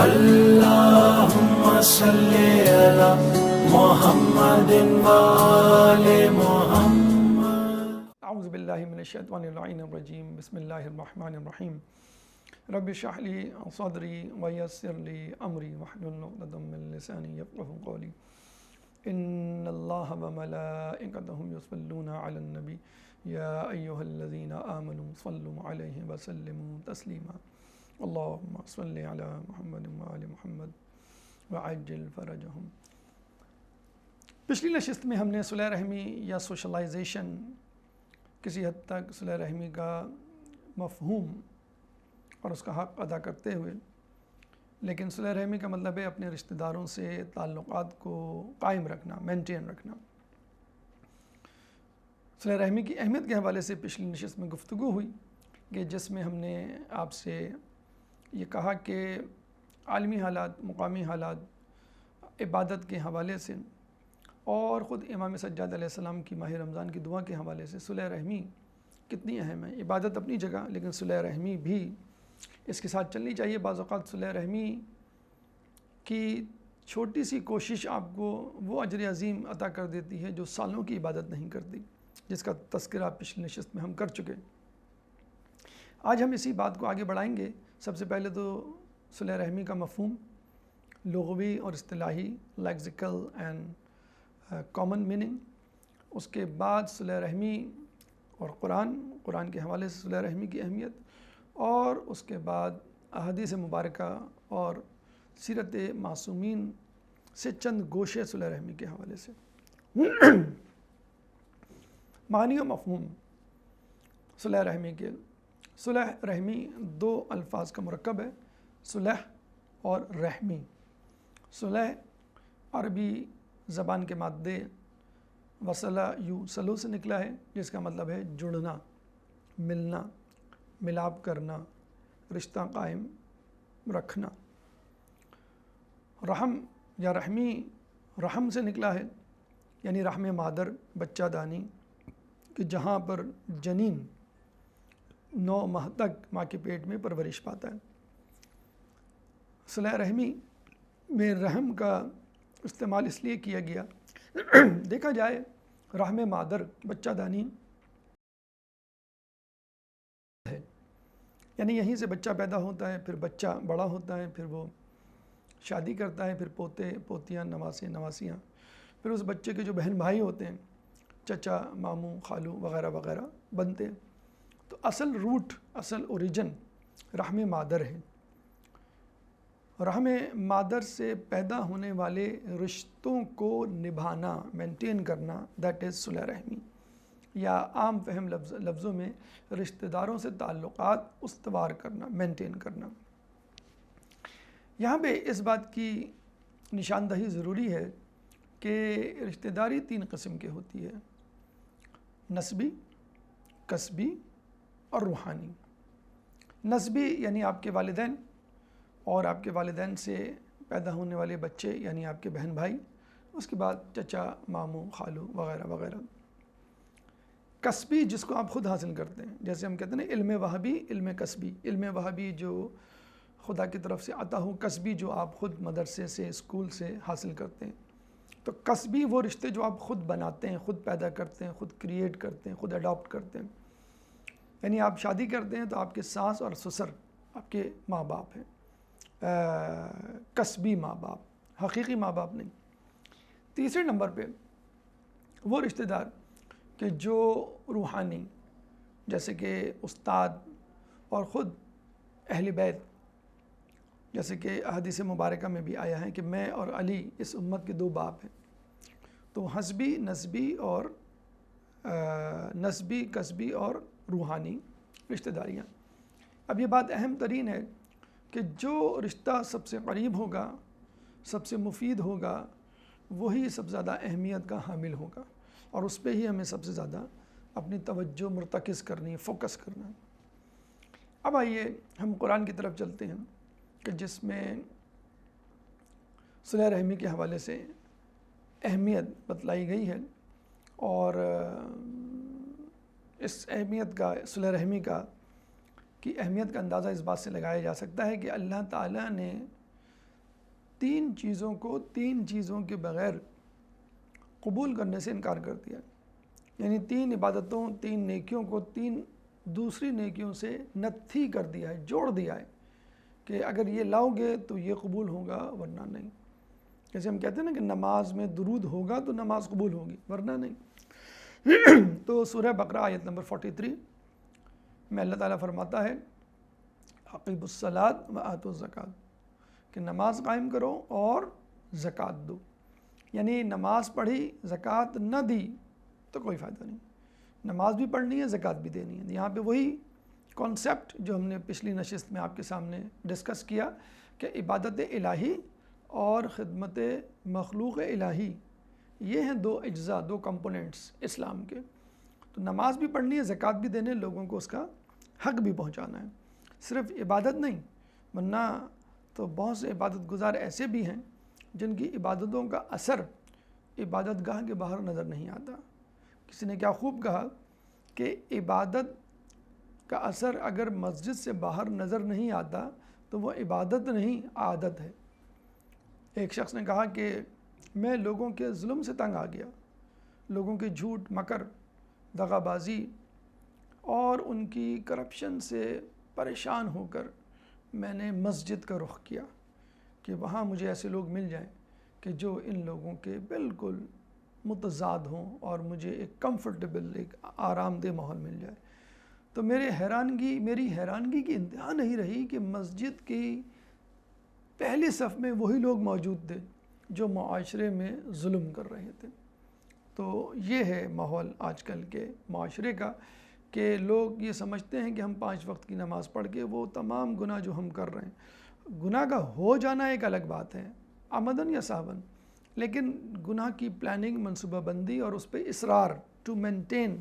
اللهم صل على محمد وآل محمد. اعوذ باللہ من الشیطان اللعین الرجیم. بسم اللہ الرحمن الرحیم. رب اشرح لی صدری ویسر لی امری واحلل عقدۃ من لسانی یفقہوا قولی. ان اللہ وملائکتہ یصلون علی النبی یا ایہا الذین آمنوا صلوا علیہ وسلموا تسلیما. اللہم صل علی محمد وآل محمد وعجل فرجہم. پچھلی نشست میں ہم نے صلح رحمی یا سوشلائزیشن، کسی حد تک صلح رحمی کا مفہوم اور اس کا حق ادا کرتے ہوئے، لیکن صلح رحمی کا مطلب ہے اپنے رشتہ داروں سے تعلقات کو قائم رکھنا، مینٹین رکھنا. صلح رحمی کی اہمیت کے حوالے سے پچھلی نشست میں گفتگو ہوئی کہ جس میں ہم نے آپ سے یہ کہا کہ عالمی حالات، مقامی حالات، عبادت کے حوالے سے اور خود امام سجاد علیہ السلام کی ماہ رمضان کی دعا کے حوالے سے صلح رحمی کتنی اہم ہے. عبادت اپنی جگہ، لیکن صلح رحمی بھی اس کے ساتھ چلنی چاہیے. بعض اوقات صلح رحمی کی چھوٹی سی کوشش آپ کو وہ اجر عظیم عطا کر دیتی ہے جو سالوں کی عبادت نہیں کرتی، جس کا تذکرہ پچھلی نشست میں ہم کر چکے. آج ہم اسی بات کو آگے بڑھائیں گے. سب سے پہلے تو صلح رحمی کا مفہوم لغوی اور اصطلاحی، لیکزیکل اینڈ کامن میننگ. اس کے بعد صلح رحمی اور قرآن کے حوالے سے صلح رحمی کی اہمیت، اور اس کے بعد احادیث مبارکہ اور سیرت معصومین سے چند گوشے صلح رحمی کے حوالے سے. معنی و مفہوم صلح رحمی کے. صلح رحمی دو الفاظ کا مرکب ہے، صلح اور رحمی. صلح عربی زبان کے مادے وصلہ یوصلو سے نکلا ہے، جس کا مطلب ہے جڑنا، ملنا، ملاپ کرنا، رشتہ قائم رکھنا. رحم یا رحمی رحم سے نکلا ہے، یعنی رحم مادر، بچہ دانی، کہ جہاں پر جنین 9 ماہ تک ماں کے پیٹ میں پرورش پاتا ہے. صلح رحمی میں رحم کا استعمال اس لیے کیا گیا، دیکھا جائے رحم مادر، بچہ دانی ہے، یعنی یہیں سے بچہ پیدا ہوتا ہے، پھر بچہ بڑا ہوتا ہے، پھر وہ شادی کرتا ہے، پھر پوتے پوتیاں، نواسے نواسیاں، پھر اس بچے کے جو بہن بھائی ہوتے ہیں، چچا، ماموں، خالو وغیرہ وغیرہ بنتے ہیں. تو اصل روٹ، اصل اوریجن رحم مادر ہے. رحم مادر سے پیدا ہونے والے رشتوں کو نبھانا، مینٹین کرنا، دیٹ از صلح رحمی، یا عام فہم لفظوں میں رشتہ داروں سے تعلقات استوار کرنا، مینٹین کرنا. یہاں پہ اس بات کی نشاندہی ضروری ہے کہ رشتہ داری 3 قسم کی ہوتی ہے: نسبی، کسبی اور روحانی. نسبی یعنی آپ کے والدین اور آپ کے والدین سے پیدا ہونے والے بچے، یعنی آپ کے بہن بھائی، اس کے بعد چچا، ماموں، خالو وغیرہ وغیرہ. کسبی جس کو آپ خود حاصل کرتے ہیں، جیسے ہم کہتے ہیں نا علم وہابی، علم کسبی. علم وہابی جو خدا کی طرف سے عطا ہو، کسبی جو آپ خود مدرسے سے، اسکول سے حاصل کرتے ہیں. تو کسبی وہ رشتے جو آپ خود بناتے ہیں، خود پیدا کرتے ہیں، خود کریٹ کرتے ہیں، خود اڈاپٹ کرتے ہیں. یعنی آپ شادی کرتے ہیں تو آپ کے ساس اور سسر آپ کے ماں باپ ہیں، کسبی ماں باپ، حقیقی ماں باپ نہیں. تیسرے نمبر پہ وہ رشتہ دار کہ جو روحانی، جیسے کہ استاد اور خود اہل بیت، جیسے کہ احادیث مبارکہ میں بھی آیا ہے کہ میں اور علی اس امت کے 2 باپ ہیں. تو حسبی، نسبی، کسبی اور روحانی رشتہ داریاں. اب یہ بات اہم ترین ہے کہ جو رشتہ سب سے قریب ہوگا، سب سے مفید ہوگا، وہی سب سے زیادہ اہمیت کا حامل ہوگا، اور اس پہ ہی ہمیں سب سے زیادہ اپنی توجہ مرتکز کرنی ہے، فوکس کرنا ہے. اب آئیے ہم قرآن کی طرف چلتے ہیں کہ جس میں صلح رحمی کے حوالے سے اہمیت بتلائی گئی ہے، اور اس اہمیت کا، صلح رحمی کی اہمیت کا اندازہ اس بات سے لگایا جا سکتا ہے کہ اللہ تعالیٰ نے 3 چیزوں کو 3 چیزوں کے بغیر قبول کرنے سے انکار کر دیا، یعنی 3 عبادتوں 3 نیکیوں کو 3 دوسری نیکیوں سے نتھی کر دیا ہے، جوڑ دیا ہے کہ اگر یہ لاؤ گے تو یہ قبول ہوگا ورنہ نہیں۔ جیسے ہم کہتے ہیں نا کہ نماز میں درود ہوگا تو نماز قبول ہوگی ورنہ نہیں۔ تو سورہ بقرہ آیت نمبر 43 میں اللہ تعالیٰ فرماتا ہے اقیموا الصلاۃ وآتوا الزکوٰۃ، کہ نماز قائم کرو اور زکوٰۃ دو، یعنی نماز پڑھی زکوٰۃ نہ دی تو کوئی فائدہ نہیں، نماز بھی پڑھنی ہے زکوٰۃ بھی دینی ہے۔ یہاں پہ وہی کانسیپٹ جو ہم نے پچھلی نشست میں آپ کے سامنے ڈسکس کیا کہ عبادت الہی اور خدمت مخلوق الہی یہ ہیں 2 اجزاء، 2 کمپوننٹس اسلام کے۔ تو نماز بھی پڑھنی ہے، زکوٰۃ بھی دینے، لوگوں کو اس کا حق بھی پہنچانا ہے، صرف عبادت نہیں، ورنہ تو بہت سے عبادت گزار ایسے بھی ہیں جن کی عبادتوں کا اثر عبادت گاہ کے باہر نظر نہیں آتا۔ کسی نے کیا خوب کہا کہ عبادت کا اثر اگر مسجد سے باہر نظر نہیں آتا تو وہ عبادت نہیں عادت ہے۔ ایک شخص نے کہا کہ میں لوگوں کے ظلم سے تنگ آ گیا، لوگوں کے جھوٹ مکر دغا بازی اور ان کی کرپشن سے پریشان ہو کر میں نے مسجد کا رخ کیا کہ وہاں مجھے ایسے لوگ مل جائیں کہ جو ان لوگوں کے بالکل متضاد ہوں اور مجھے ایک کمفرٹیبل ایک آرام دہ ماحول مل جائے۔ تو میری حیرانگی کی انتہا نہیں رہی کہ مسجد کی پہلی صف میں وہی لوگ موجود تھے جو معاشرے میں ظلم کر رہے تھے۔ تو یہ ہے ماحول آج کل کے معاشرے کا کہ لوگ یہ سمجھتے ہیں کہ ہم 5 وقت کی نماز پڑھ کے وہ تمام گناہ جو ہم کر رہے ہیں، گناہ کا ہو جانا ایک الگ بات ہے عمدن یا سہون، لیکن گناہ کی پلاننگ، منصوبہ بندی اور اس پہ اصرار to maintain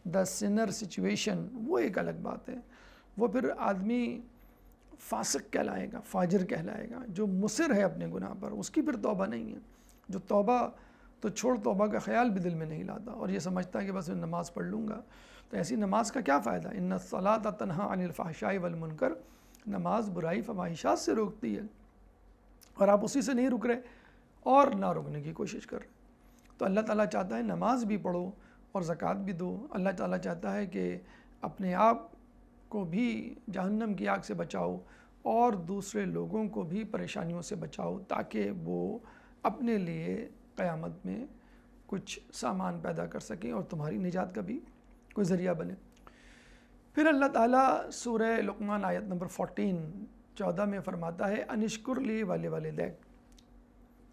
the sinner situation وہ ایک الگ بات ہے۔ وہ پھر آدمی فاسق کہلائے گا، فاجر کہلائے گا، جو مصر ہے اپنے گناہ پر، اس کی پھر توبہ نہیں ہے۔ جو توبہ تو چھوڑ، توبہ کا خیال بھی دل میں نہیں لاتا اور یہ سمجھتا ہے کہ بس میں نماز پڑھ لوں گا، تو ایسی نماز کا کیا فائدہ؟ ان الصلاۃ تنہی عن الفحشاء والمنکر، نماز برائی فواحشات سے روکتی ہے اور آپ اسی سے نہیں رک رہے اور نہ رکنے کی کوشش کر رہے۔ تو اللہ تعالیٰ چاہتا ہے نماز بھی پڑھو اور زکوٰۃ بھی دو۔ اللہ تعالیٰ چاہتا ہے کہ اپنے آپ کو بھی جہنم کی آگ سے بچاؤ اور دوسرے لوگوں کو بھی پریشانیوں سے بچاؤ تاکہ وہ اپنے لیے قیامت میں کچھ سامان پیدا کر سکیں اور تمہاری نجات کا بھی کوئی ذریعہ بنے۔ پھر اللہ تعالیٰ سورہ لقمان آیت نمبر 14 میں فرماتا ہے انشکر لی ولوالدیک،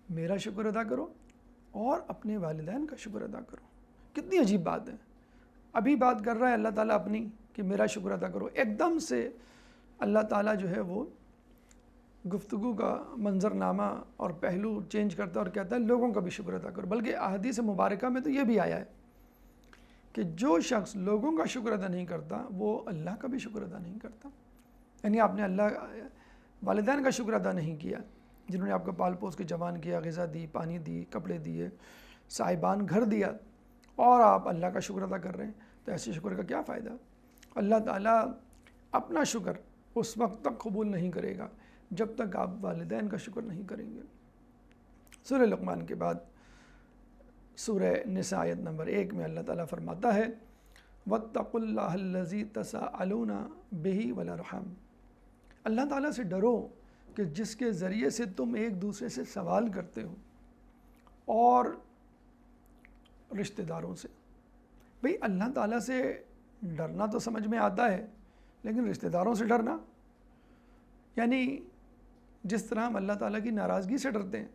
میرا شکر ادا کرو اور اپنے والدین کا شکر ادا کرو۔ کتنی عجیب بات ہے، ابھی بات کر رہا ہے اللہ تعالیٰ اپنی کہ میرا شکر ادا کرو، ایک دم سے اللہ تعالیٰ جو ہے وہ گفتگو کا منظرنامہ اور پہلو چینج کرتا ہے اور کہتا ہے لوگوں کا بھی شکر ادا کرو۔ بلکہ احادیث مبارکہ میں تو یہ بھی آیا ہے کہ جو شخص لوگوں کا شکر ادا نہیں کرتا وہ اللہ کا بھی شکر ادا نہیں کرتا۔ یعنی آپ نے اللہ والدین کا شکر ادا نہیں کیا جنہوں نے آپ کو پال پوس کے جوان کیا، غذا دی، پانی دی، کپڑے دیے، صاحبان گھر دیا، اور آپ اللہ کا شکر ادا کر رہے ہیں، تو ایسے شکر کا کیا فائدہ؟ اللہ تعالیٰ اپنا شکر اس وقت تک قبول نہیں کرے گا جب تک آپ والدین کا شکر نہیں کریں گے۔ سورہ لقمان کے بعد سورہ نساء آیت نمبر 1 میں اللہ تعالیٰ فرماتا ہے وَاتَّقُوا اللَّهَ الَّذِي تَسَاءَلُونَ بِهِ وَالْأَرْحَامَ، اللہ تعالیٰ سے ڈرو کہ جس کے ذریعے سے تم ایک دوسرے سے سوال کرتے ہو اور رشتہ داروں سے۔ بھئی اللہ تعالیٰ سے ڈرنا تو سمجھ میں آتا ہے، لیکن رشتہ داروں سے ڈرنا، یعنی جس طرح ہم اللہ تعالیٰ کی ناراضگی سے ڈرتے ہیں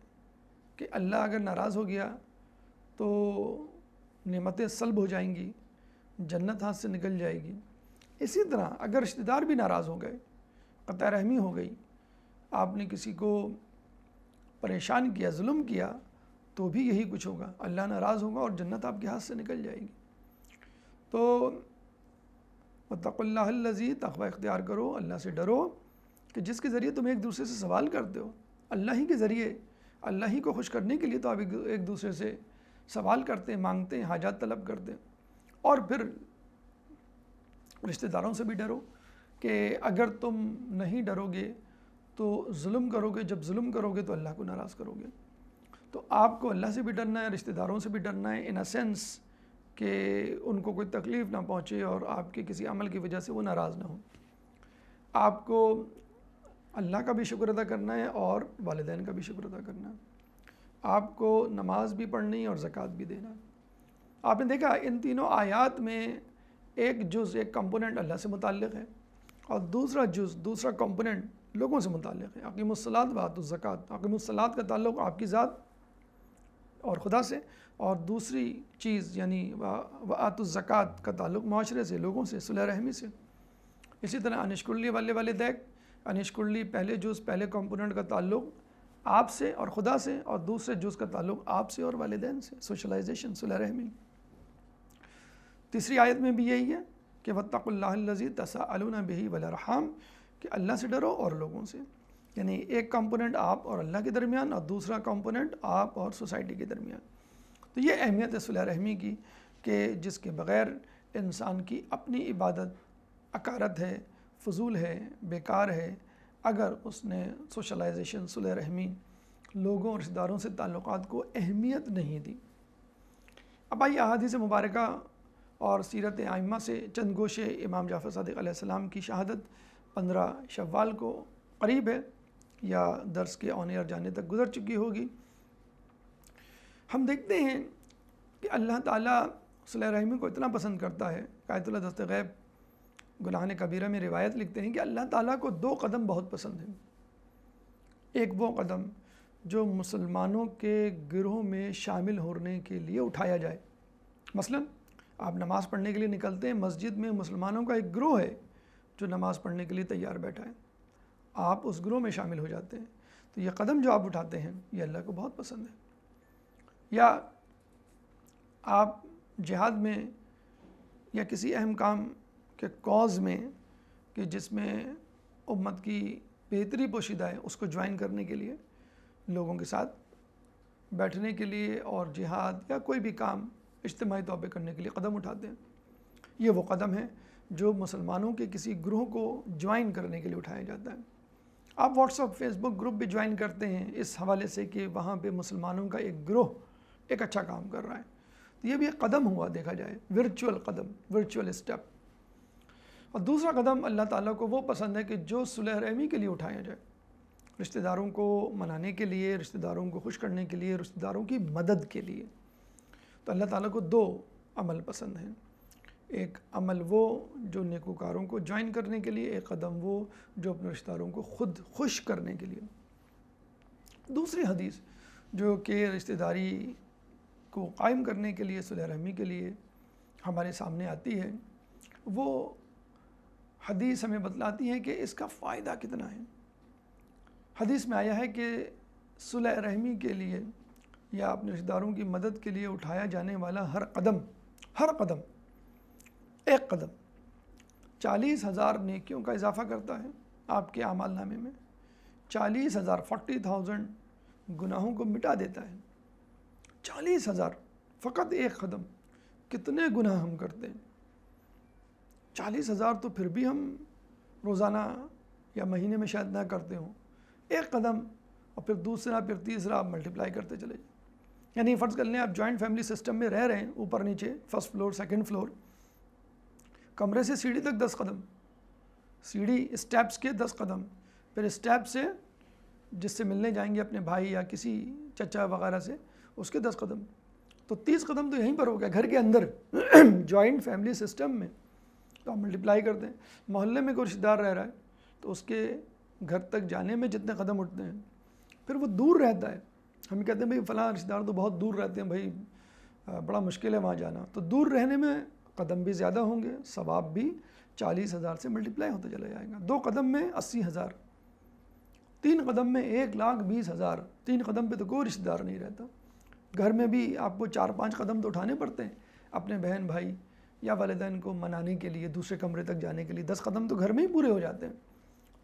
کہ اللہ اگر ناراض ہو گیا تو نعمتیں سلب ہو جائیں گی، جنت ہاتھ سے نکل جائے گی، اسی طرح اگر رشتہ دار بھی ناراض ہو گئے، قطع رحمی ہو گئی، آپ نے کسی کو پریشان کیا، ظلم کیا، تو بھی یہی کچھ ہوگا، اللہ ناراض ہوگا اور جنت آپ کے ہاتھ سے نکل جائے گی۔ تو وَاتَّقُوا اللَّهَ الَّذِي، تقوی اختیار کرو، اللہ سے ڈرو کہ جس کے ذریعے تم ایک دوسرے سے سوال کرتے ہو، اللہ ہی کے ذریعے، اللہ ہی کو خوش کرنے کے لیے تو آپ ایک دوسرے سے سوال کرتے ہیں، مانگتے ہیں، حاجات طلب کرتے ہیں۔ اور پھر رشتہ داروں سے بھی ڈرو کہ اگر تم نہیں ڈرو گے تو ظلم کرو گے، جب ظلم کرو گے تو اللہ کو ناراض کرو گے۔ تو آپ کو اللہ سے بھی ڈرنا ہے، رشتہ داروں سے بھی ڈرنا ہے، ان اے سینس کہ ان کو کوئی تکلیف نہ پہنچے اور آپ کے کسی عمل کی وجہ سے وہ ناراض نہ ہوں۔ آپ کو اللہ کا بھی شکر ادا کرنا ہے اور والدین کا بھی شکر ادا کرنا ہے۔ آپ کو نماز بھی پڑھنی ہے اور زکوٰۃ بھی دینا ہے۔ آپ نے دیکھا ان تینوں آیات میں ایک جز، ایک کمپوننٹ اللہ سے متعلق ہے اور دوسرا جز، دوسرا کمپوننٹ لوگوں سے متعلق ہے۔ اقیموا الصلاۃ وآتوا الزکوٰۃ، اقیموا الصلاۃ کا تعلق آپ کی ذات اور خدا سے، اور دوسری چیز یعنی وآتوا الزکوٰۃ کا تعلق معاشرے سے، لوگوں سے، صلہ رحمی سے۔ اسی طرح ان اشکر لی ولوالدیک، ان اشکر لی پہلے جز، پہلے کمپوننٹ کا تعلق آپ سے اور خدا سے، اور دوسرے جز کا تعلق آپ سے اور والدین سے، سوشلائزیشن، صلہ رحمی۔ تیسری آیت میں بھی یہی ہے کہ واتقوا اللہ الذی تساءلون بہ والارحام، کہ اللہ سے ڈرو اور لوگوں سے، یعنی ایک کمپوننٹ آپ اور اللہ کے درمیان اور دوسرا کمپوننٹ آپ اور سوسائٹی کے درمیان۔ تو یہ اہمیت ہے صلہ رحمی کی، کہ جس کے بغیر انسان کی اپنی عبادت عکارت ہے، فضول ہے، بیکار ہے، اگر اس نے سوشلائزیشن، صلہ رحمی، لوگوں اور رشتہ داروں سے تعلقات کو اہمیت نہیں دی۔ اب آئیے احادیث مبارکہ اور سیرت ائمہ سے چند گوشے۔ امام جعفر صادق علیہ السلام کی شہادت 15 شوال کو قریب ہے، یا درس کے آن ایئر جانے تک گزر چکی ہوگی۔ ہم دیکھتے ہیں کہ اللہ تعالیٰ صلہ رحمی کو اتنا پسند کرتا ہے، آیت اللہ دست غیب گناہ کبیرہ میں روایت لکھتے ہیں کہ اللہ تعالیٰ کو 2 قدم بہت پسند ہیں۔ ایک وہ قدم جو مسلمانوں کے گروہ میں شامل ہونے کے لیے اٹھایا جائے۔ مثلا آپ نماز پڑھنے کے لیے نکلتے ہیں، مسجد میں مسلمانوں کا ایک گروہ ہے جو نماز پڑھنے کے لیے تیار بیٹھا ہے، آپ اس گروہ میں شامل ہو جاتے ہیں، تو یہ قدم جو آپ اٹھاتے ہیں یہ اللہ کو بہت پسند ہے۔ یا آپ جہاد میں یا کسی اہم کام کے کاز میں کہ جس میں امت کی بہتری پوشیدہ ہے، اس کو جوائن کرنے کے لیے، لوگوں کے ساتھ بیٹھنے کے لیے اور جہاد یا کوئی بھی کام اجتماعی طور پہ کرنے کے لیے قدم اٹھاتے ہیں۔ یہ وہ قدم ہے جو مسلمانوں کے کسی گروہ کو جوائن کرنے کے لیے اٹھایا جاتا ہے۔ آپ واٹس ایپ، فیس بک گروپ بھی جوائن کرتے ہیں اس حوالے سے کہ وہاں پہ مسلمانوں کا ایک گروہ ایک اچھا کام کر رہا ہے، تو یہ بھی ایک قدم ہوا دیکھا جائے، ورچوئل قدم، ورچوئل اسٹیپ۔ اور دوسرا قدم اللہ تعالیٰ کو وہ پسند ہے کہ جو صلح رحمی کے لیے اٹھایا جائے، رشتہ داروں کو منانے کے لیے، رشتہ داروں کو خوش کرنے کے لیے، رشتہ داروں کی مدد کے لیے۔ تو اللہ تعالیٰ کو 2 عمل پسند ہیں، ایک عمل وہ جو نیکوکاروں کو جوائن کرنے کے لیے، ایک قدم وہ جو اپنے رشتہ داروں کو خود خوش کرنے کے لیے۔ دوسری حدیث جو کہ رشتہ داری کو قائم کرنے کے لیے، صلح رحمی کے لیے ہمارے سامنے آتی ہے، وہ حدیث ہمیں بتلاتی ہے کہ اس کا فائدہ کتنا ہے۔ حدیث میں آیا ہے کہ صلح رحمی کے لیے یا اپنے رشتہ داروں کی مدد کے لیے اٹھایا جانے والا ہر قدم ایک قدم 40,000 نیکیوں کا اضافہ کرتا ہے آپ کے اعمال نامے میں، 40,000 40,000 گناہوں کو مٹا دیتا ہے۔ 40,000 فقط ایک قدم، کتنے گناہ ہم کرتے ہیں؟ 40,000 تو پھر بھی ہم روزانہ یا مہینے میں شاید نہ کرتے ہوں، ایک قدم اور پھر دوسرا، پھر تیسرا، آپ ملٹیپلائی کرتے چلے جائیں۔ یعنی فرض کر لیں آپ جوائنٹ فیملی سسٹم میں رہ رہے ہیں، اوپر نیچے، فرسٹ فلور، سیکنڈ فلور، کمرے سے سیڑھی تک 10 قدم، سیڑھی اسٹیپس کے 10 قدم، پھر اسٹیپ سے جس سے ملنے جائیں گے اپنے بھائی یا کسی چچا وغیرہ سے، اس کے 10 قدم، تو 30 قدم تو یہیں پر ہو گیا گھر کے اندر جوائنٹ فیملی سسٹم میں۔ تو آپ ملٹیپلائی کرتے ہیں، محلے میں کوئی رشتہ دار رہ رہا ہے تو اس کے گھر تک جانے میں جتنے قدم اٹھتے ہیں، پھر وہ دور رہتا ہے، ہم کہتے ہیں بھئی فلاں رشتہ دار تو بہت دور رہتے ہیں، بھائی بڑا مشکل ہے وہاں جانا، تو دور رہنے میں قدم بھی زیادہ ہوں گے، ثواب بھی 40,000 سے ملٹیپلائی ہوتا چلا جائے گا۔ 2 قدم میں 80,000، 3 قدم میں 1,20,000، 3 قدم پہ تو کوئی رشتہ دار نہیں رہتا۔ گھر میں بھی آپ کو 4-5 قدم تو اٹھانے پڑتے ہیں اپنے بہن بھائی یا والدین کو منانے کے لیے، دوسرے کمرے تک جانے کے لیے 10 قدم تو گھر میں ہی پورے ہو جاتے ہیں۔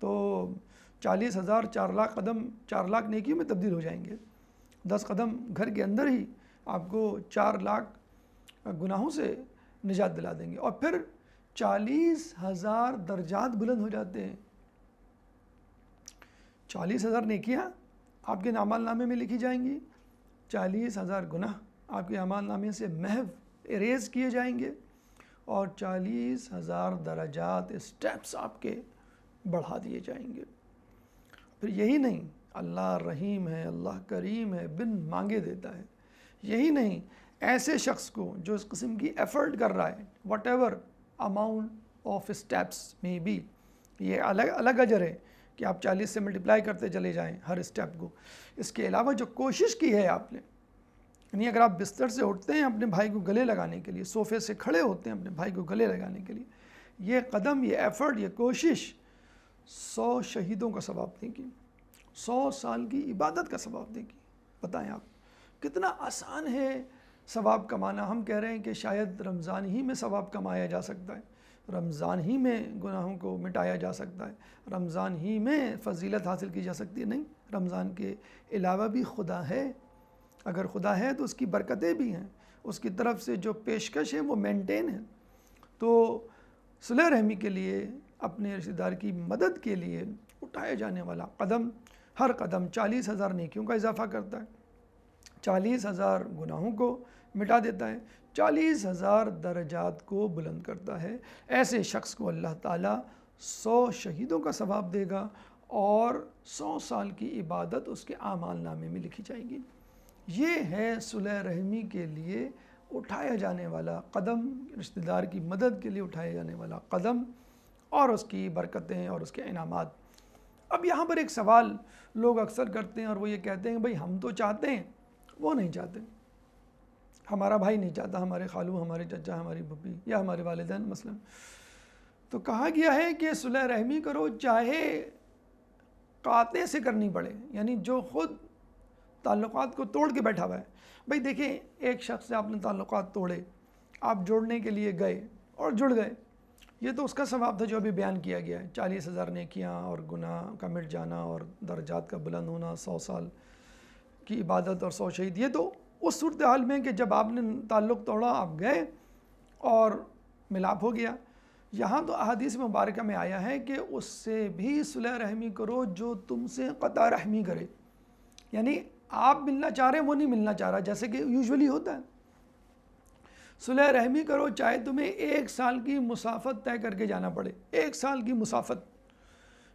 تو 40,000 4 لاکھ قدم 4 لاکھ نیکیوں میں تبدیل ہو جائیں گے۔ 10 قدم گھر کے اندر ہی آپ کو 4 لاکھ گناہوں سے نجات دلا دیں گے، اور پھر 40,000 درجات بلند ہو جاتے ہیں۔ 40,000 نیکیاں آپ کے اعمال نامے میں لکھی جائیں گی، 40,000 گناہ آپ کے اعمال نامے سے محو اریز کیے جائیں گے، اور 40,000 درجات اسٹیپس آپ کے بڑھا دیے جائیں گے۔ پھر یہی نہیں، اللہ رحیم ہے، اللہ کریم ہے، بن مانگے دیتا ہے۔ یہی نہیں، ایسے شخص کو جو اس قسم کی ایفرٹ کر رہا ہے، what ever amount of steps میں بی، یہ الگ اجر ہے کہ آپ 40 سے ملٹیپلائی کرتے چلے جائیں ہر اسٹیپ کو۔ اس کے علاوہ جو کوشش کی ہے آپ نے، یعنی اگر آپ بستر سے اٹھتے ہیں اپنے بھائی کو گلے لگانے کے لیے، صوفے سے کھڑے ہوتے ہیں اپنے بھائی کو گلے لگانے کے لیے، یہ قدم، یہ ایفرٹ، یہ کوشش 100 شہیدوں کا ثواب دے گی، 100 سال کی عبادت کا ثواب دے گی۔ بتائیں آپ کتنا آسان ہے ثواب کمانا۔ ہم کہہ رہے ہیں کہ شاید رمضان ہی میں ثواب کمایا جا سکتا ہے، رمضان ہی میں گناہوں کو مٹایا جا سکتا ہے، رمضان ہی میں فضیلت حاصل کی جا سکتی ہے۔ نہیں، رمضان کے علاوہ بھی خدا ہے۔ اگر خدا ہے تو اس کی برکتیں بھی ہیں، اس کی طرف سے جو پیشکش ہے وہ مینٹین ہے۔ تو صلح رحمی کے لیے، اپنے رشتہ دار کی مدد کے لیے اٹھایا جانے والا قدم، ہر قدم 40,000 نیکیوں کا اضافہ کرتا ہے، 40,000 گناہوں کو مٹا دیتا ہے، 40,000 درجات کو بلند کرتا ہے۔ ایسے شخص کو اللہ تعالیٰ 100 شہیدوں کا ثواب دے گا، اور 100 سال کی عبادت اس کے اعمال نامے میں لکھی جائے گی۔ یہ ہے صلح رحمی کے لیے اٹھایا جانے والا قدم، رشتہ دار کی مدد کے لیے اٹھایا جانے والا قدم، اور اس کی برکتیں اور اس کے انعامات۔ اب یہاں پر ایک سوال لوگ اکثر کرتے ہیں، اور وہ یہ کہتے ہیں بھئی ہم تو چاہتے ہیں، وہ نہیں چاہتے، ہمارا بھائی نہیں چاہتا، ہمارے خالو، ہمارے چچا، ہماری پھپھی یا ہمارے والدین مثلا۔ تو کہا گیا ہے کہ صلح رحمی کرو چاہے قاطع سے کرنی پڑے، یعنی جو خود تعلقات کو توڑ کے بیٹھا ہوا ہے۔ بھئی دیکھیں، ایک شخص سے آپ نے تعلقات توڑے، آپ جوڑنے کے لیے گئے اور جڑ گئے، یہ تو اس کا ثواب تھا جو ابھی بیان کیا گیا ہے، 40,000 نیکیاں اور گناہ کا مٹ جانا اور درجات کا بلند ہونا، 100 سال کی عبادت اور 100 شہید۔ یہ تو اس صورتحال میں کہ جب آپ نے تعلق توڑا، آپ گئے اور ملاپ ہو گیا۔ یہاں تو احادیث مبارکہ میں آیا ہے کہ اس سے بھی صلح رحمی کرو جو تم سے قطع رحمی کرے، یعنی آپ ملنا چاہ رہے ہیں، وہ نہیں ملنا چاہ رہا، جیسے کہ یوزولی ہوتا ہے۔ صلح رحمی کرو چاہے تمہیں 1 سال کی مسافت طے کر کے جانا پڑے، 1 سال کی مسافت۔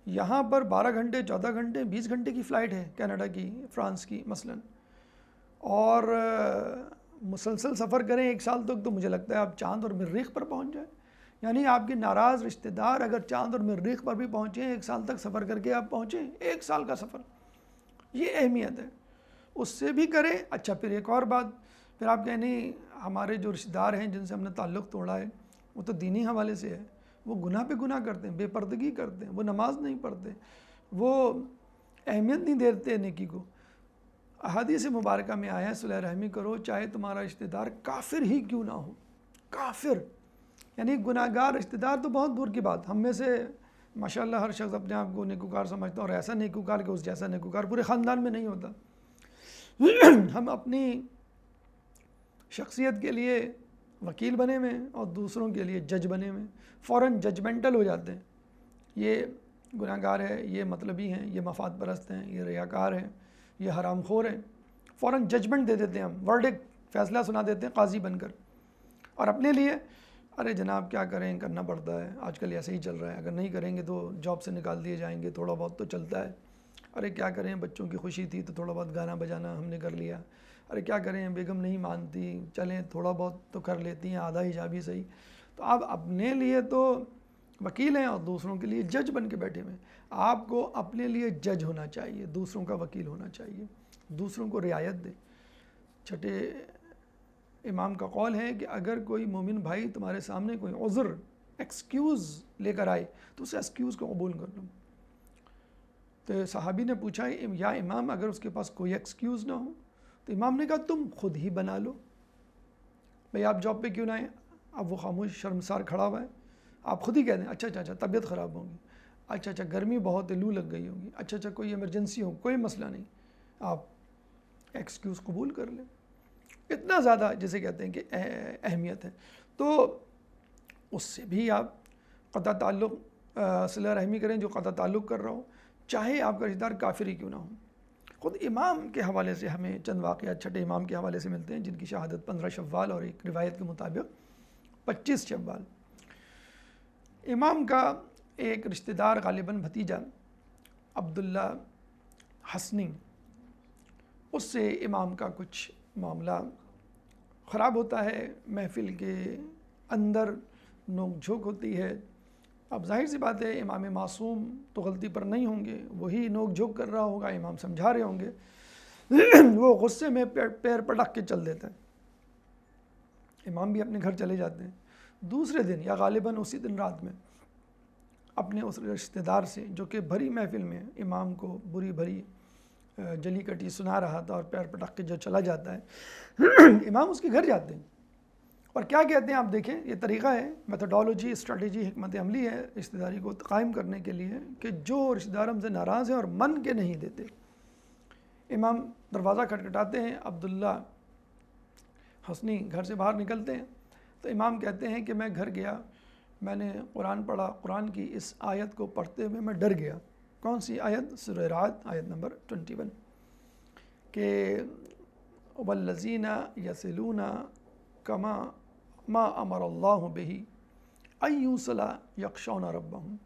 یہاں پر 12 گھنٹے، 14 گھنٹے، 20 گھنٹے کی فلائٹ ہے کینیڈا کی، فرانس کی مثلا، اور مسلسل سفر کریں 1 سال تک، تو مجھے لگتا ہے آپ چاند اور مریخ پر پہنچ جائیں۔ یعنی آپ کے ناراض رشتہ دار اگر چاند اور مریخ پر بھی پہنچیں، 1 سال تک سفر کر کے آپ پہنچیں، 1 سال کا سفر، یہ اہمیت ہے۔ اس سے بھی کریں۔ اچھا، پھر ایک اور بات، پھر آپ کہیں نہیں ہمارے جو رشتہ دار ہیں جن سے ہم نے تعلق توڑا ہے وہ تو دینی حوالے سے ہے، وہ گناہ پہ گناہ کرتے ہیں، بے پردگی کرتے ہیں، وہ نماز نہیں پڑھتے، وہ اہمیت نہیں دیتے نیکی کو۔ احادیث مبارکہ میں آیا ہے صلح رحمی کرو چاہے تمہارا رشتہ دار کافر ہی کیوں نہ ہو۔ کافر یعنی گناہ گار رشتہ دار تو بہت دور کی بات، ہم میں سے ماشاءاللہ ہر شخص اپنے آپ کو نیکوکار سمجھتا اور ایسا نیکوکار کہ اس جیسا نیکوکار پورے خاندان میں نہیں ہوتا۔ ہم اپنی شخصیت کے لیے وکیل بنے ہوئے ہیں اور دوسروں کے لیے جج بنے ہوئے ہیں، فوراً ججمنٹل ہو جاتے ہیں، یہ گناہ گار ہے، یہ مطلبی ہیں، یہ مفاد پرست ہیں، یہ ریاکار ہیں، یہ حرام خور ہیں، فوراً ججمنٹ دے دیتے ہیں، ہم ورڈکٹ، فیصلہ سنا دیتے ہیں قاضی بن کر۔ اور اپنے لیے ارے جناب کیا کریں، کرنا پڑتا ہے، آج کل ایسے ہی چل رہا ہے، اگر نہیں کریں گے تو جاب سے نکال دیے جائیں گے، تھوڑا بہت تو چلتا ہے، ارے کیا کریں بچوں کی خوشی تھی تو تھوڑا بہت گانا بجانا ہم نے کر لیا، ارے کیا کریں بیگم نہیں مانتی، چلیں تھوڑا بہت تو کر لیتی ہیں، آدھا حجاب ہی صحیح۔ تو آپ اپنے لیے تو وکیل ہیں اور دوسروں کے لیے جج بن کے بیٹھے ہوئے ہیں۔ آپ کو اپنے لیے جج ہونا چاہیے، دوسروں کا وکیل ہونا چاہیے، دوسروں کو رعایت دیں۔ چھٹے امام کا قول ہے کہ اگر کوئی مومن بھائی تمہارے سامنے کوئی عذر، ایکسکیوز لے کر آئے تو اس ایکسکیوز کو قبول کر لو۔ تو صحابی نے پوچھا یا امام اگر اس کے پاس کوئی ایکسکیوز نہ ہو؟ تو امام نے کہا تم خود ہی بنا لو، بھئی آپ جاب پہ کیوں نہ آئیں؟ اب وہ خاموش شرمسار کھڑا ہوا ہے، آپ خود ہی کہہ دیں اچھا طبیعت خراب ہوگی، اچھا گرمی بہت ہے، لو لگ گئی ہوگی، اچھا کوئی ایمرجنسی ہو، کوئی مسئلہ نہیں، آپ ایکسکیوز قبول کر لیں۔ اتنا زیادہ جسے کہتے ہیں کہ اہمیت ہے۔ تو اس سے بھی آپ قطع تعلق صلہ رحمی کریں جو قطع تعلق کر رہا ہو، چاہے آپ کا رشتہ دار کافر ہی کیوں نہ ہو۔ خود امام کے حوالے سے ہمیں چند واقعات چھٹے امام کے حوالے سے ملتے ہیں، جن کی شہادت 15 شوال اور ایک روایت کے مطابق 25 شوال۔ امام کا ایک رشتہ دار غالباً بھتیجا عبداللہ حسنی، اس سے امام کا کچھ معاملہ خراب ہوتا ہے، محفل کے اندر نوک جھوک ہوتی ہے۔ اب ظاہر سی بات ہے امام معصوم تو غلطی پر نہیں ہوں گے، وہی نوک جھوک کر رہا ہوگا، امام سمجھا رہے ہوں گے، وہ غصے میں پیر پٹک کے چل دیتا ہے، امام بھی اپنے گھر چلے جاتے ہیں۔ دوسرے دن یا غالباً اسی دن رات میں اپنے اس رشتہ دار سے جو کہ بھری محفل میں امام کو بری بھری جلی کٹی سنا رہا تھا اور پیر پٹک کے جو چلا جاتا ہے، امام اس کے گھر جاتے ہیں اور کیا کہتے ہیں آپ دیکھیں، یہ طریقہ ہے، میتھڈالوجی، اسٹریٹجی، حکمت عملی ہے رشتہ داری کو قائم کرنے کے لیے کہ جو رشتہ دار ہم سے ناراض ہیں اور من کے نہیں دیتے، امام دروازہ کھٹکھٹاتے ہیں، عبداللہ حسنی گھر سے باہر نکلتے ہیں تو امام کہتے ہیں کہ میں گھر گیا، میں نے قرآن پڑھا، قرآن کی اس آیت کو پڑھتے ہوئے میں ڈر گیا۔ کون سی آیت؟ سورہ رعد آیت نمبر 21 کہ والذین یصلون کما ما امر اللہ بہ ان یوصل یخشون ربہم،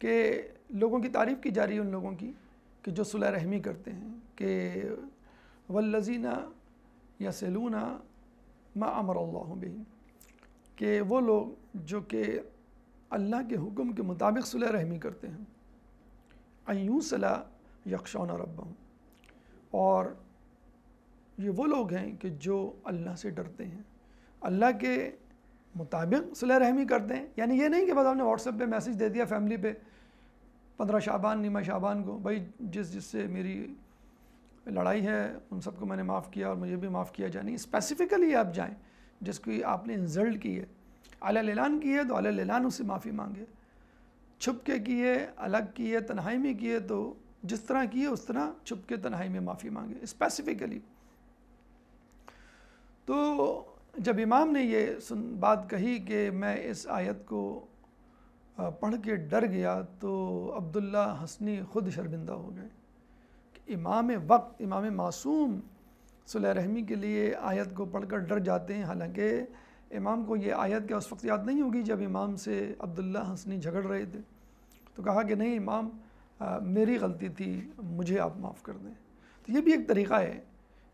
کہ لوگوں کی تعریف کی جا رہی ہے ان لوگوں کی کہ جو صلح رحمی کرتے ہیں، کہ والذین یصلون ما امر اللہ بہ، کہ وہ لوگ جو کہ اللہ کے حکم کے مطابق صلح رحمی کرتے ہیں، ان یوصل یخشون ربہم، اور یہ وہ لوگ ہیں کہ جو اللہ سے ڈرتے ہیں، اللہ کے مطابق صلح رحمی کرتے ہیں۔ یعنی یہ نہیں کہ بس آپ نے واٹس ایپ پہ میسیج دے دیا فیملی پہ 15 شعبان نیمہ شعبان کو، بھائی جس سے میری لڑائی ہے ان سب کو میں نے معاف کیا اور مجھے بھی معاف کیا جائے، نہیں، اسپیسیفکلی آپ جائیں، جس کی آپ نے انسلٹ کی ہے، علی الاعلان کی ہے تو علی الاعلان اس سے معافی مانگے، چھپ کے کیے، الگ کیے، تنہائی میں کیے تو جس طرح کیے اس طرح چھپ کے تنہائی میں معافی مانگے اسپیسیفکلی۔ تو جب امام نے یہ بات کہی کہ میں اس آیت کو پڑھ کے ڈر گیا تو عبداللہ حسنی خود شرمندہ ہو گئے کہ امام وقت، امام معصوم صلح رحمی کے لیے آیت کو پڑھ کر ڈر جاتے ہیں، حالانکہ امام کو یہ آیت کیا اس وقت یاد نہیں ہوگی جب امام سے عبداللہ حسنی جھگڑ رہے تھے، تو کہا کہ نہیں امام میری غلطی تھی، مجھے آپ معاف کر دیں۔ تو یہ بھی ایک طریقہ ہے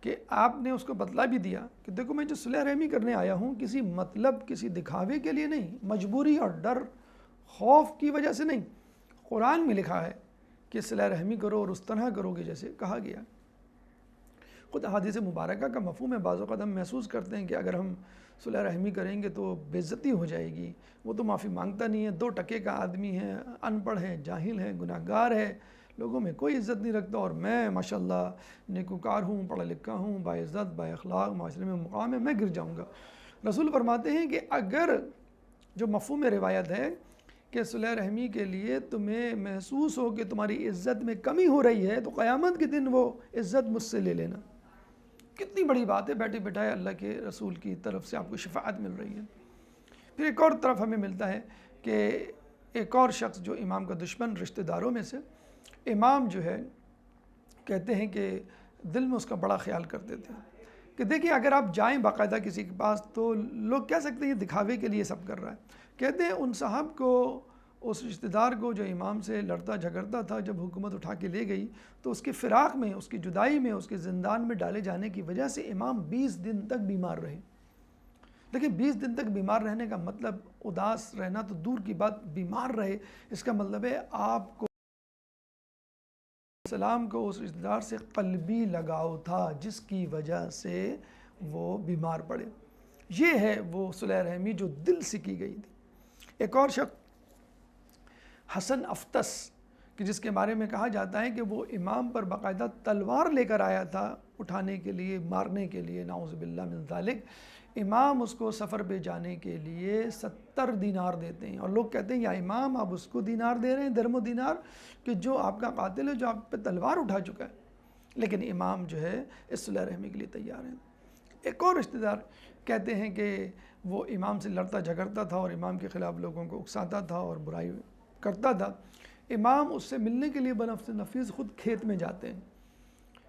کہ آپ نے اس کو بتلا بھی دیا کہ دیکھو میں جو صلح رحمی کرنے آیا ہوں کسی مطلب، کسی دکھاوے کے لیے نہیں، مجبوری اور ڈر خوف کی وجہ سے نہیں، قرآن میں لکھا ہے کہ صلح رحمی کرو اور اس طرح کرو گے جیسے کہا گیا۔ خود احادیث مبارکہ کا مفہوم ہے، بعض اوقات ہم محسوس کرتے ہیں کہ اگر ہم صلح رحمی کریں گے تو بے عزتی ہو جائے گی، وہ تو معافی مانگتا نہیں ہے، 2 ٹکے کا آدمی ہے، ان پڑھ ہے، جاہل ہے، گناہ گار ہے، لوگوں میں کوئی عزت نہیں رکھتا، اور میں ماشاءاللہ نیکوکار ہوں، پڑھا لکھا ہوں، باعزت با اخلاق، معاشرے میں مقام ہے، میں گر جاؤں گا۔ رسول فرماتے ہیں کہ اگر جو مفہوم روایت ہے کہ صلح رحمی کے لیے تمہیں محسوس ہو کہ تمہاری عزت میں کمی ہو رہی ہے تو قیامت کے دن وہ عزت مجھ سے لے لینا۔ کتنی بڑی بات ہے، بیٹھے بیٹھائے اللہ کے رسول کی طرف سے آپ کو شفاعت مل رہی ہے۔ پھر ایک اور طرف ہمیں ملتا ہے کہ ایک اور شخص جو امام کا دشمن رشتہ داروں میں سے، امام جو ہے کہتے ہیں کہ دل میں اس کا بڑا خیال کرتے تھے کہ دیکھیں اگر آپ جائیں باقاعدہ کسی کے پاس تو لوگ کہہ سکتے ہیں یہ دکھاوے کے لیے سب کر رہا ہے۔ کہتے ہیں ان صاحب کو، اس رشتہ دار کو جو امام سے لڑتا جھگڑتا تھا، جب حکومت اٹھا کے لے گئی تو اس کے فراق میں، اس کی جدائی میں، اس کے زندان میں ڈالے جانے کی وجہ سے امام 20 دن تک بیمار رہے۔ دیکھیں 20 دن تک بیمار رہنے کا مطلب اداس رہنا تو دور کی بات، بیمار رہے، اس کا مطلب ہے آپ کو السلام کو اس رشتہ دار سے قلبی لگاؤ تھا جس کی وجہ سے وہ بیمار پڑے۔ یہ ہے وہ صلح رحمی جو دل سے کی گئی تھی۔ ایک اور شخص حسن افتس کہ جس کے بارے میں کہا جاتا ہے کہ وہ امام پر باقاعدہ تلوار لے کر آیا تھا اٹھانے کے لیے، مارنے کے لیے، نعوذ باللہ من ذالک۔ امام اس کو سفر پہ جانے کے لیے 70 دینار دیتے ہیں، اور لوگ کہتے ہیں یا امام آپ اس کو دینار دے رہے ہیں، درم و دینار، کہ جو آپ کا قاتل ہے، جو آپ پہ تلوار اٹھا چکا ہے۔ لیکن امام جو ہے اس صلح رحمی کے لیے تیار ہیں۔ ایک اور رشتہ دار کہتے ہیں کہ وہ امام سے لڑتا جھگڑتا تھا اور امام کے خلاف لوگوں کو اکساتا تھا اور برائی کرتا تھا۔ امام اس سے ملنے کے لیے بنفس نفیس خود کھیت میں جاتے ہیں،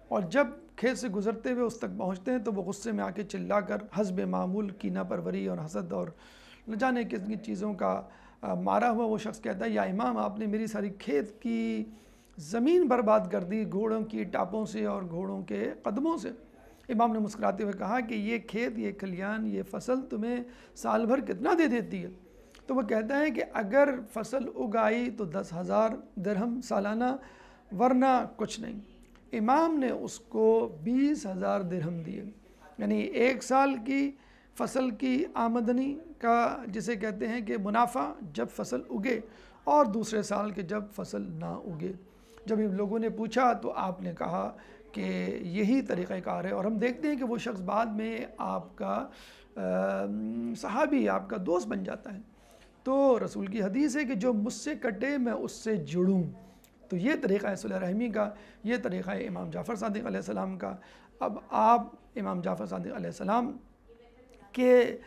اور جب کھیت سے گزرتے ہوئے اس تک پہنچتے ہیں تو وہ غصے میں آ کے چلا کر حسب معمول کینہ پروری اور حسد اور نہ جانے کس چیزوں کا مارا ہوا وہ شخص کہتا ہے، یا امام آپ نے میری ساری کھیت کی زمین برباد کر دی گھوڑوں کی ٹاپوں سے اور گھوڑوں کے قدموں سے۔ امام نے مسکراتے ہوئے کہا کہ یہ کھیت، یہ کھلیان، یہ فصل تمہیں سال بھر کتنا دے دیتی ہے؟ تو وہ کہتا ہے کہ اگر فصل اگائی تو 10,000 درہم سالانہ، ورنہ کچھ نہیں۔ امام نے اس کو 20,000 درہم دیے، یعنی ایک سال کی فصل کی آمدنی کا جسے کہتے ہیں کہ منافع جب فصل اگے، اور دوسرے سال کے جب فصل نہ اگے۔ جب ان لوگوں نے پوچھا تو آپ نے کہا کہ یہی طریقہ کار ہے، اور ہم دیکھتے ہیں کہ وہ شخص بعد میں آپ کا صحابی، آپ کا دوست بن جاتا ہے۔ تو رسول کی حدیث ہے کہ جو مجھ سے کٹے میں اس سے جڑوں، تو یہ طریقہ ہے صلح رحمی کا، یہ طریقہ ہے امام جعفر صادق علیہ السلام کا۔ اب آپ امام جعفر صادق علیہ السلام کے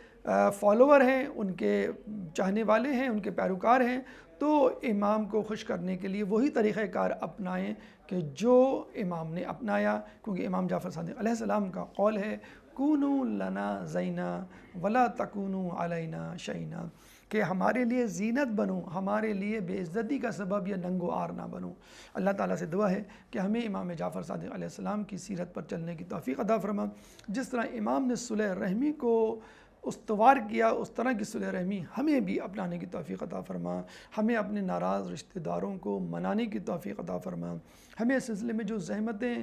فالوور ہیں، ان کے چاہنے والے ہیں، ان کے پیروکار ہیں، تو امام کو خوش کرنے کے لیے وہی طریقہ کار اپنائیں کہ جو امام نے اپنایا، کیونکہ امام جعفر صادق علیہ السلام کا قول ہے کونو لنا زینا ولا تکونو علینا شینا، کہ ہمارے لیے زینت بنو، ہمارے لیے بے عزتی کا سبب یا ننگ و آر نہ بنو۔ اللہ تعالیٰ سے دعا ہے کہ ہمیں امام جعفر صادق علیہ السلام کی سیرت پر چلنے کی توفیق عطا فرما۔ جس طرح امام نے صلح رحمی کو استوار کیا، اس طرح کی صلح رحمی ہمیں بھی اپنانے کی توفیق عطا فرما۔ ہمیں اپنے ناراض رشتہ داروں کو منانے کی توفیق عطا فرما۔ ہمیں اس سلسلے میں جو زحمتیں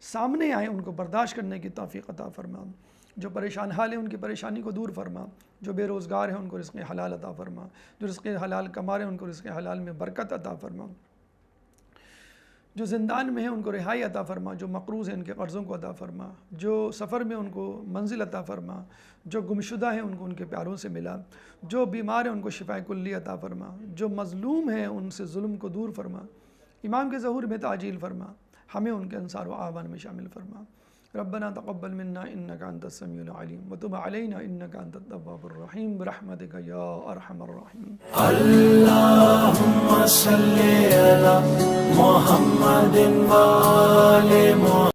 سامنے آئیں ان کو برداشت کرنے کی توفیق عطا فرما۔ جو پریشان حال ہیں ان کی پریشانی کو دور فرما۔ جو بے روزگار ہیں ان کو رزق حلال عطا فرما۔ جو رزق حلال کما رہے ہیں ان کو رزق حلال میں برکت عطا فرما۔ جو زندان میں ہیں ان کو رہائی عطا فرما۔ جو مقروض ہیں ان کے قرضوں کو عطا فرما۔ جو سفر میں ان کو منزل عطا فرما۔ جو گمشدہ ہیں ان کو ان کے پیاروں سے ملا۔ جو بیمار ہیں ان کو شفاء کلی عطا فرما۔ جو مظلوم ہیں ان سے ظلم کو دور فرما۔ امام کے ظہور میں تعجیل فرما۔ ہمیں ان کے انصار و اعوان میں شامل فرما۔ ربنا تقبل منا انك انت السميع العليم وتب علينا انك انت التواب الرحيم برحمتك يا ارحم الراحمين۔ اللهم صل على محمد وآل محمد۔